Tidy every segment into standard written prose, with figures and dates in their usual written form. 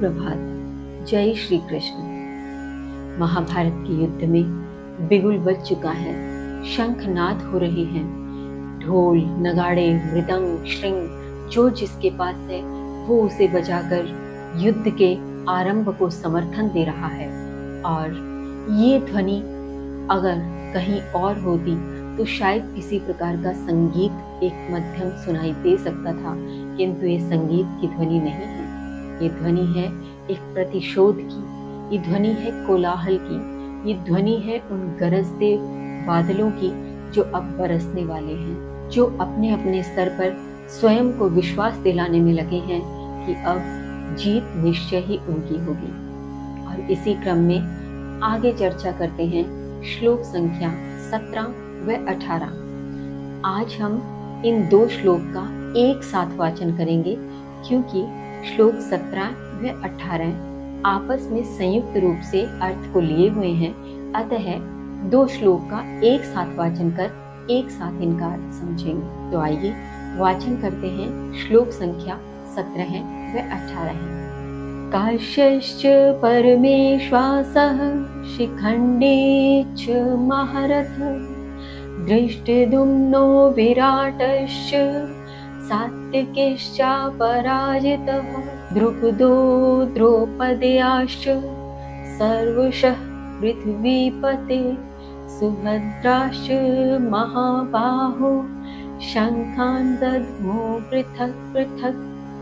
सुप्रभात। जय श्री कृष्ण। महाभारत के युद्ध में बिगुल बज चुका है, शंखनाद हो रहे हैं, ढोल नगाड़े मृदंग श्रृंग जो जिसके पास है वो उसे बजाकर युद्ध के आरंभ को समर्थन दे रहा है। और ये ध्वनि अगर कहीं और होती तो शायद किसी प्रकार का संगीत एक मध्यम सुनाई दे सकता था, किंतु ये संगीत की ध्वनि नहीं है। ये ध्वनि है एक प्रतिशोध की, ये ध्वनि है कोलाहल की, ये ध्वनि है उन गरजते बादलों की जो अब बरसने वाले हैं, जो अपने अपने स्तर पर स्वयं को विश्वास दिलाने में लगे हैं कि अब जीत निश्चय ही उनकी होगी। और इसी क्रम में आगे चर्चा करते हैं श्लोक संख्या 17 व 18। आज हम इन दो श्लोक का एक साथ वाचन करेंगे, क्योंकि श्लोक 17 व 18 आपस में संयुक्त रूप से अर्थ को लिए हुए हैं। अतः दो श्लोक का एक साथ वाचन कर एक साथ इनका अर्थ समझेंगे। तो आइए वाचन करते हैं श्लोक संख्या 17 व 18। काश्यश्च परमेश्वासः शिखण्डी च महारथ दृष्टद्युम्नो विराटश्च सात्विकिश्चापराजितः द्रुपदो द्रौपदेयाश्च सर्वशः पृथ्वीपते सुभद्राश्च महाबाहो शंखान् दद्मो पृथक पृथक।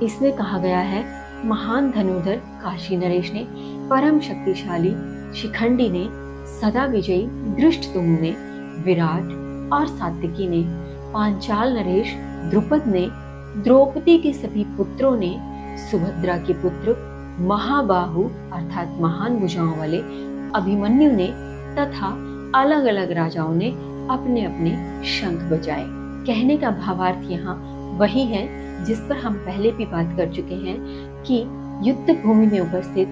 इसमें कहा गया है महान धनुर्धर काशी नरेश ने, परम शक्तिशाली शिखंडी ने, सदा विजयी धृष्टद्युम्न ने, विराट और सात्विकी ने, पांचाल नरेश द्रुपद ने, द्रौपदी के सभी पुत्रों ने, सुभद्रा के पुत्र महाबाहु अर्थात महान भुजाओं वाले अभिमन्यु ने तथा अलग अलग राजाओं ने अपने अपने शंख बजाए। कहने का भावार्थ यहाँ वही है जिस पर हम पहले भी बात कर चुके हैं कि युद्ध भूमि में उपस्थित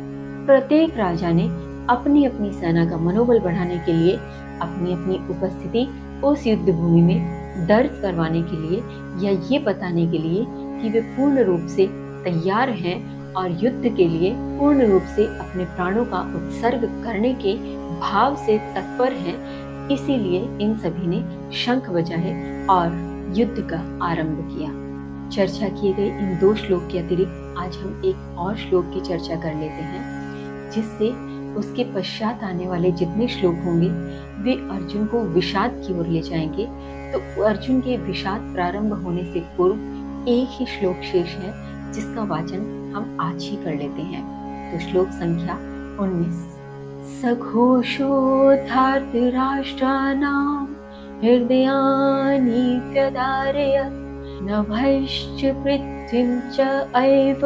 प्रत्येक राजा ने अपनी अपनी सेना का मनोबल बढ़ाने के लिए अपनी अपनी उपस्थिति उस युद्ध भूमि में दर्ज करवाने के लिए या ये बताने के लिए कि वे पूर्ण रूप से तैयार हैं और युद्ध के लिए पूर्ण रूप से अपने प्राणों का उत्सर्ग करने के भाव से तत्पर हैं। इसीलिए इन सभी ने शंख बजाए और युद्ध का आरंभ किया। चर्चा किए गए इन दो श्लोक के अतिरिक्त आज हम एक और श्लोक की चर्चा कर लेते हैं, जिससे उसके पश्चात आने वाले जितने श्लोक होंगे वे अर्जुन को विषाद की ओर ले जाएंगे। तो अर्जुन के विषाद प्रारंभ होने से पूर्व एक ही श्लोक शेष है जिसका वाचन हम आज ही कर लेते हैं। तो श्लोक संख्या 19। सघोषोऽथार्थ राष्ट्राणां हृदयानि व्यधारयत् नभश्च पृथ्वीं च एव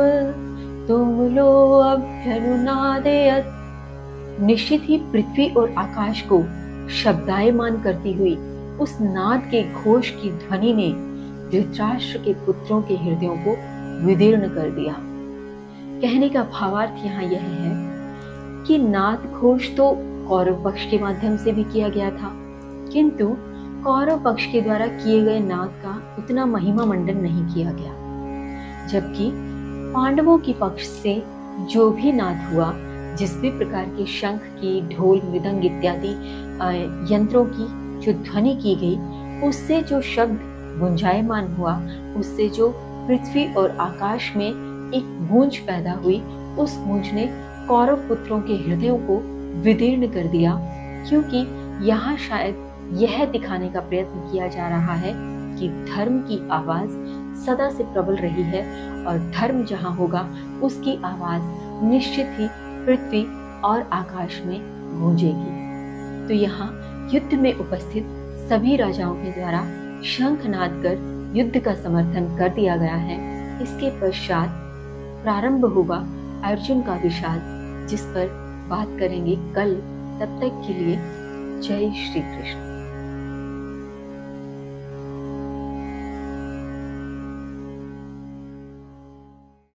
तुमुलो अभ्यनुनादयत्। निश्चित ही पृथ्वी और आकाश को शब्दायमान करती हुई उस नाद के घोष की ध्वनि ने धृतराष्ट्र के पुत्रों के हृदयों को विदीर्ण कर दिया। कहने का भावार्थ यहाँ यह है कि नाद घोष तो कौरव पक्ष के माध्यम से भी किया गया था, किंतु कौरव पक्ष के द्वारा किए गए नाद का उतना महिमा मंडन नहीं किया गया, जबकि पांडवों के पक्ष से जो भी नाद हुआ, जिस भी प्रकार के शंख की, ढोल मृदंग इत्यादि यंत्रों की जो ध्वनि की गई, उससे जो शब्द गुंजायमान हुआ, उससे जो पृथ्वी और आकाश में एक गूंज पैदा हुई, उस गूंज ने कौरव पुत्रों के हृदयों को विदीर्ण कर दिया। क्योंकि यहाँ शायद यह दिखाने का प्रयत्न किया जा रहा है कि धर्म की आवाज सदा से प्रबल रही है और धर्म जहाँ होगा उसकी आवाज निश्चित ही पृथ्वी और आकाश में गूंजेगी। तो यहाँ युद्ध में उपस्थित सभी राजाओं के द्वारा शंखनाद कर युद्ध का समर्थन कर दिया गया है। इसके पश्चात प्रारंभ होगा अर्जुन का विषाद, जिस पर बात करेंगे कल। तब तक के लिए जय श्री कृष्ण।